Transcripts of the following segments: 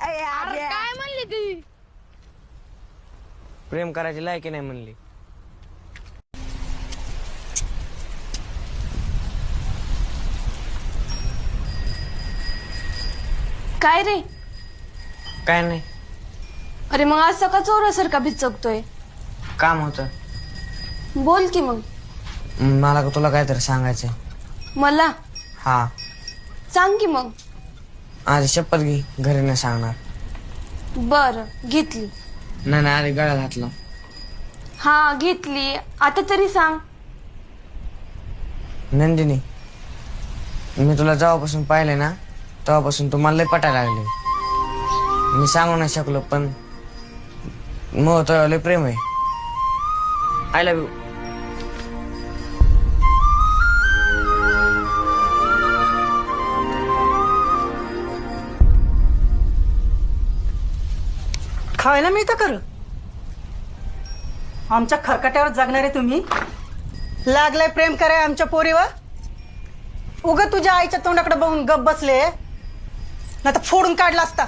अरे काय म्हणली ती? प्रेम करायची लायकी नाही म्हणली. काय रे? काय नाही, अरे मग असं का चोरासारखा भिचकतोय? काम होतं. बोल की मग. मला तुला काहीतरी सांगायचंय. मला हा, सांग की मग. आधी शपथ घे, घरी नाही सांगणार. बर घेतली. नाही नाही, आधी गळ्यात घातलं. हा घेतली, आता तरी सांग. नंदिनी, मी तुला जेव्हापासून पाहिले ना तेव्हापासून तू मला लय पटायला लागले. मी सांगू नाही शकलो, पण मग तो लय प्रेम आहे. I love you. खायला मिळतं खरं. आमच्या खरकट्यावर जगणारे तुम्ही लागलाय प्रेम कराय आमच्या पोरीवर. उग तुझ्या आईच्या तोंडाकडे बघून गप बसले, नाही तर फोडून काढला असता.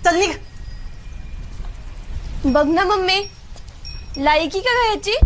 चल निघ. बघ ना मम्मी, लायकी का घ्यायची?